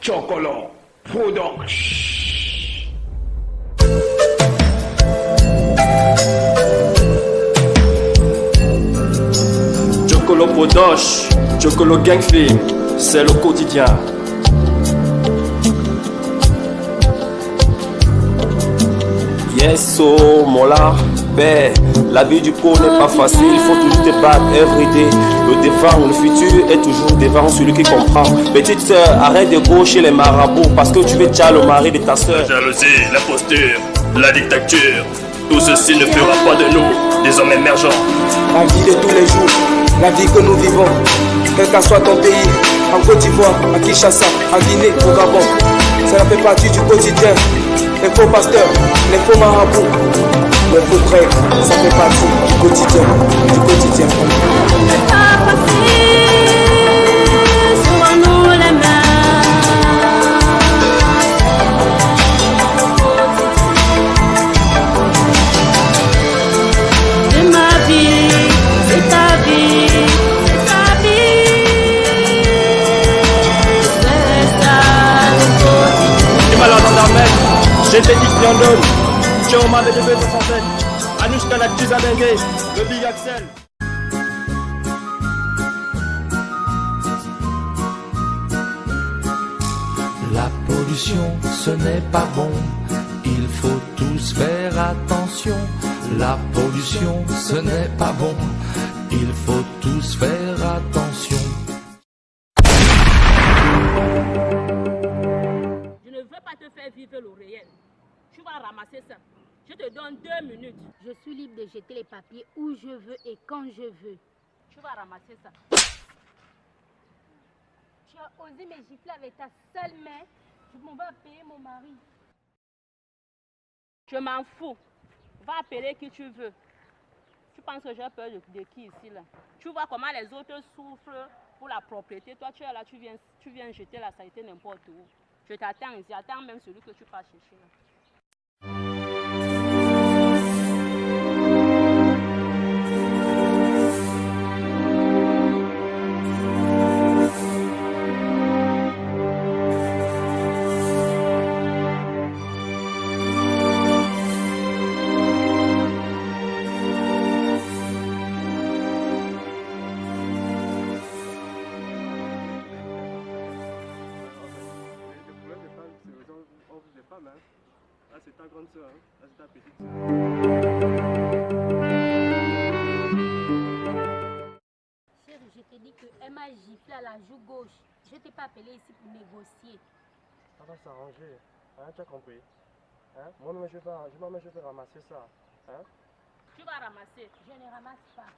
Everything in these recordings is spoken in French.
Chocolat Production. Chocolat Production, Chocolat Gang Film, c'est le quotidien. Yes, oh, mon là, ben, la vie du pauvre n'est pas facile, il faut toujours te battre everyday. Le devant, le futur est toujours devant celui qui comprend. Petite sœur, arrête de gaucher les marabouts parce que tu veux déjà le mari de ta sœur. La jalousie, l'imposture, la dictature, tout ceci ne fera pas de nous des hommes émergents. La vie de tous les jours, la vie que nous vivons, quel que soit ton pays, en Côte d'Ivoire, à Kinshasa, en Guinée, au Gabon, cela fait partie du quotidien. Les faux pasteurs, les faux marabouts, les faux prêtres, ça fait partie du quotidien, du quotidien. C'est pas facile, serrons-nous les mains. C'est ma vie, c'est ta vie, c'est ta vie. C'est ça le quotidien. Tu m'as l'entendre mettre. J'ai fait 10 millions d'hommes. J'ai au mal de 267. Anouchka la Tizanenge, le Big Axel. La pollution, ce n'est pas bon. Il faut tous faire attention. La pollution, ce n'est pas bon. Il faut tous faire attention. Je ne veux pas te faire vivre le réel. Tu vas ramasser ça. Je te donne 2 minutes. Je suis libre de jeter les papiers où je veux et quand je veux. Tu vas ramasser ça. Tu as osé me gifler avec ta seule main. Je m'en vais payer mon mari. Je m'en fous. Va appeler qui tu veux. Tu penses que j'ai peur de qui ici là? Tu vois comment les autres souffrent pour la propriété. Toi tu es là, tu viens jeter la saleté n'importe où. Je t'attends ici. Attends même celui que tu passes chercher là. Là c'est ta grande soeur, là c'est ta petite soeur. Chérie, je t'ai dit qu'elle m'a giflé à la joue gauche. Je ne t'ai pas appelé ici pour négocier. Ça va s'arranger, hein, tu as compris? Hein? Moi-même je vais ramasser ça. Hein? Tu vas ramasser. Je ne ramasse pas.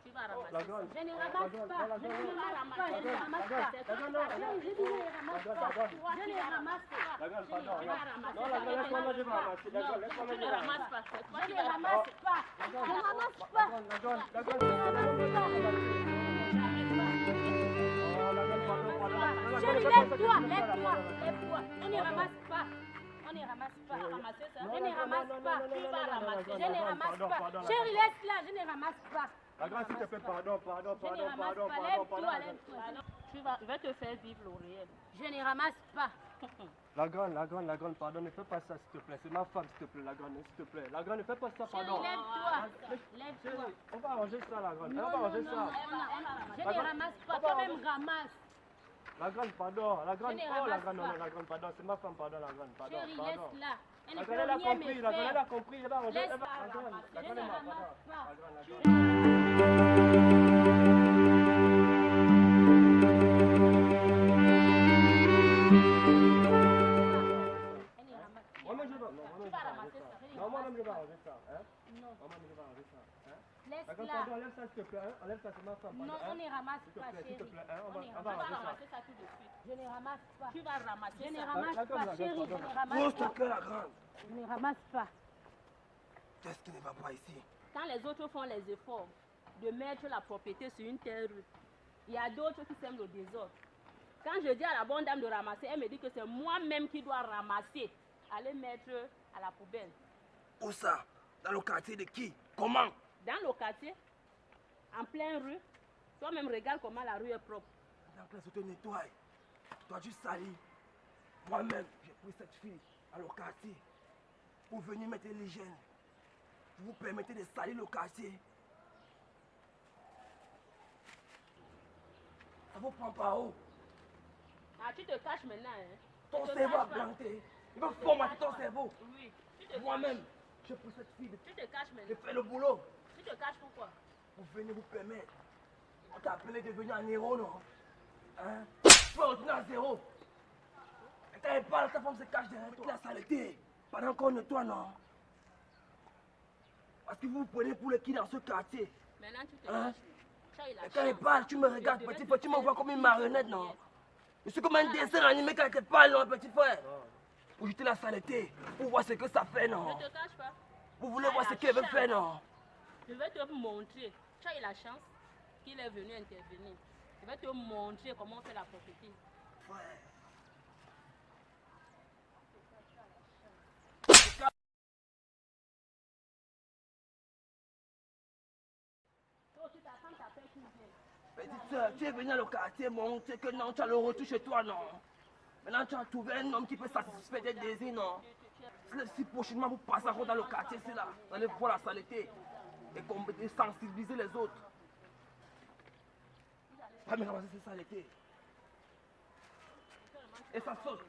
Tu vas ramasser. La grande. Je ne ramasse pas. Je ne ramasse pas. Je ne ramasse pas. Je ne ramasse pas. Je ne ramasse pas. La grande, pardon. Tu vas ramasser. Non, la grande, laisse-moi, je vais ramasser. La grande, laisse-moi, Tu je ne vais ramasses ramasser. pas. Toi, Je tu ne vas ramasse pas. Je ne ramasse pas. La grande, la grande, Chérie, lève-toi, lève-toi, lève-toi. On ne ramasse pas. On ne ramasse pas. Je ne ramasse pas. Tu vas ramasser. Je ne ramasse pas. Chérie, laisse-la, je ne ramasse pas. La grande, s'il te plaît, pardon. Je ne ramasse pas. Lève-toi, lève-toi. Je vais te faire vivre le réel. Je ne ramasse pas. La grande, pardon, ne fais pas ça, s'il te plaît. C'est ma femme, s'il te plaît, la grande, s'il te plaît. La grande, ne fais pas ça, pardon. Chérie, lève-toi. Lève-toi. On va arranger ça, la grande. On Non, va non, arranger non, ça. je ne ramasse pas. Toi-même ramasse. La grande, pardon. La grande, Je ne oh, la ramasse grande, non, pas. non, la grande, pardon. C'est ma femme, pardon, la grande, pardon. Chérie, Pardon. laisse-la. Elle ne La peut grande, elle a rien compris, me la grande, elle faire. a compris. Elle va arranger. Laisse La grande, pas. la Je grande ne est morte, ramasse pardon. pas. La grande, la grande. Moi-même, je vais arranger ça. Non, moi-même, je vais arranger ça. Hein? Non. Moi-même, je vais arranger ça. Hein? La grande, Laisse-la. pardon, enlève ça, s'il te plaît. Hein? Enlève ça, c'est ma femme. Non, pardon, on hein? ne ramasse S'il te pas, plaît, s'il te chérie. plaît. Hein? On On ne va Tu vas arranger ça. ramasser ça tout de suite. Je ne ramasse pas. Tu vas ramasser Je ne ça. ramasse La grande, pas, la chérie. grande, Je ne pardon. ramasse Pose ta pas. clé, la grande. Je ne ramasse pas. Qu'est-ce qui ne va pas ici? Quand les autres font les efforts de mettre la propriété sur une telle rue, il y a d'autres qui sèment le désordre. Quand je dis à la bonne dame de ramasser, elle me dit que c'est moi-même qui dois ramasser, aller mettre à la poubelle. Où ça? Dans le quartier de qui? Comment? Dans le quartier, en pleine rue, toi-même regarde comment la rue est propre. La classe te nettoie. Toi, tu salis. Moi-même, j'ai pris cette fille à le quartier pour venir mettre l'hygiène. Vous permettez de salir le quartier. Ça vous prend pas haut. Ah, tu te caches maintenant, hein? Ton Tu te cerveau a caches pas. planté. Il va formater ton cerveau. Oui, tu te Moi-même, caches. j'ai pris cette fille Tu te caches de maintenant. faire le boulot. Tu te caches pourquoi? Pour venir vous permettre. On t'a appelé de venir en héros, non? Hein? Tu vas retourner à zéro. Et quand elle parle, ta femme se cache derrière toi. La saleté. Pendant qu'on nettoie, non? Parce que vous vous prenez pour les qui dans ce quartier. Maintenant, tu te Hein? caches. Tu as eu la Et quand elle chance. parle, tu me regardes, petit frère, tu me vois comme une marionnette, non? Je suis comme un dessin animé quand elle te parle, non, petit frère? Pour jeter la saleté, pour voir ce que ça fait, non? Ne te cache pas. Vous voulez voir ce qu'elle veut faire, non? Je vais te montrer. Tu as eu la chance qu'il est venu intervenir. Je vais te montrer comment on fait la propriété. Ouais. Petite soeur, tu es venu dans le quartier, mon, tu sais que non, tu as le retour chez toi, non? Maintenant, tu as trouvé un homme qui peut satisfaire tes désirs, non? Si prochainement vous passez encore dans le quartier, c'est là, vous allez voir la saleté et sensibiliser les autres. Pas me ramasser cette saleté. Et ça saute.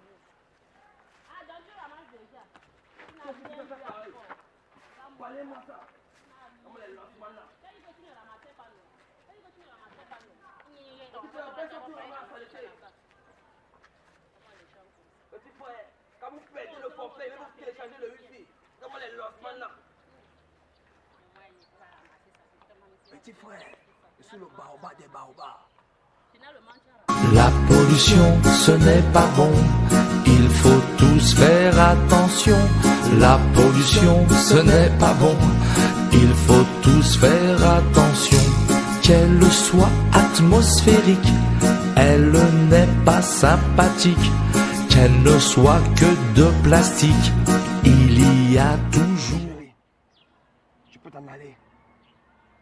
Ah, donc tu ramasses déjà. Qu'est-ce que tu peux faire pareil? Parlez-moi ça. Comment les lancements là? Quand il faut que tu ne ramasses pas l'eau. Quand il faut que tu ne ramasses pas l'eau. Tu peux après ça, tu ramasses la saleté. Petit frère, quand vous perdez le forfait, vous téléchargez le wifi. Comment les lancements là? Petit frère, je suis le baobab des baobabs. La pollution, ce n'est pas bon. Il faut tous faire attention. La pollution, ce n'est pas bon. Il faut tous faire attention. Qu'elle soit atmosphérique, elle n'est pas sympathique. Qu'elle ne soit que de plastique, il y a toujours... Chérie, tu peux t'en aller.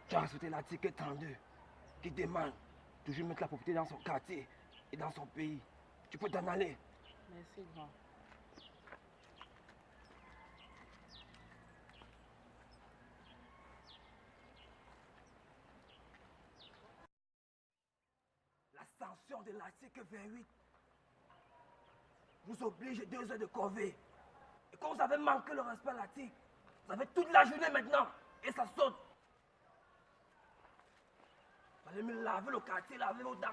Tu as respecté l'article 32 qui demande toujours mettre la propriété dans son quartier et dans son pays. Tu peux t'en aller. Merci, grand. La sanction de l'article 28 vous oblige 2 heures de corvée. Et quand vous avez manqué le respect à l'article, vous avez toute la journée maintenant et ça saute. Vous allez me laver le quartier, laver vos dents.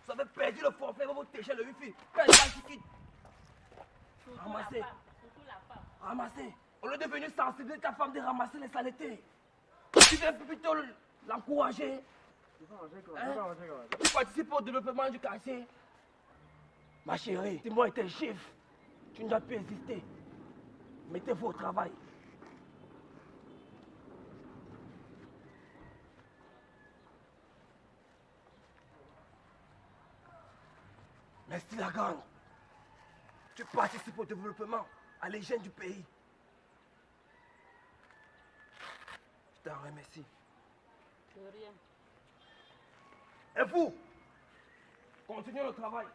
Vous avez perdu le forfait, vous téchez le wifi. Quand les gens quittent, ramassez. Surtout la femme. Ramassez. Au lieu de venir sensibiliser ta femme de ramasser les saletés, tu viens plutôt l'encourager. Hein? Tu participes au développement du quartier. Ma chérie, si moi étais chef, tu ne dois plus exister. Mettez-vous au travail. Merci la grande. Tu participes au développement, à l'hygiène du pays. Je t'en remercie. De rien. Et vous, continuez le travail.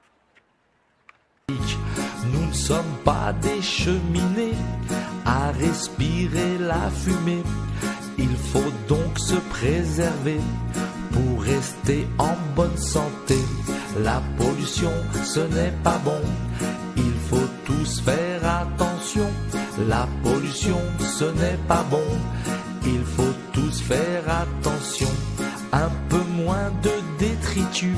Nous ne sommes pas des cheminées à respirer la fumée. Il faut donc se préserver pour rester en bonne santé. La pollution, ce n'est pas bon. Il faut tous faire attention. La pollution, ce n'est pas bon. Il faut tous faire attention. Un peu moins de détritus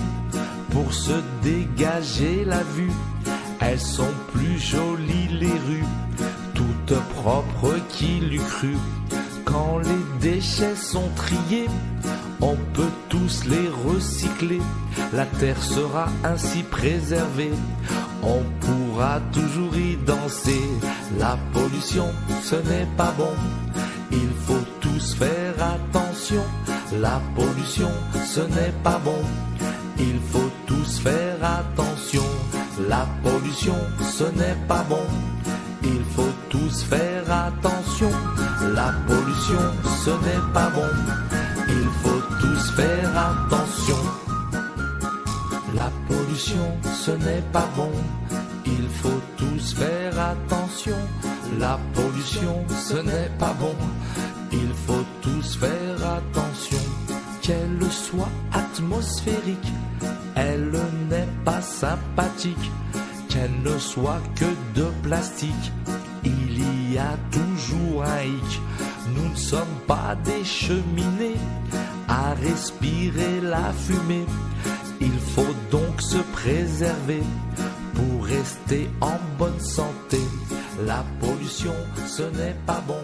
pour se dégager la vue. Elles sont plus jolies les rues, toutes propres qui l'eût cru. Quand les déchets sont triés, on peut tous les recycler. La terre sera ainsi préservée, on pourra toujours y danser. La pollution, ce n'est pas bon, il faut tous faire attention. La pollution, ce n'est pas bon, il faut tous faire attention. La pollution, ce n'est pas bon, il faut tous faire attention. La pollution, ce n'est pas bon, il faut tous faire attention. La pollution pollution, ce n'est pas bon. Il faut tous faire attention. La pollution, ce n'est pas bon. Il faut tous faire attention. Qu'elle soit atmosphérique, elle n'est pas sympathique. Qu'elle ne soit que de plastique, il y a toujours un hic. Nous ne sommes pas des cheminées à respirer la fumée. Il faut donc se préserver pour rester en bonne santé. La pollution, ce n'est pas bon.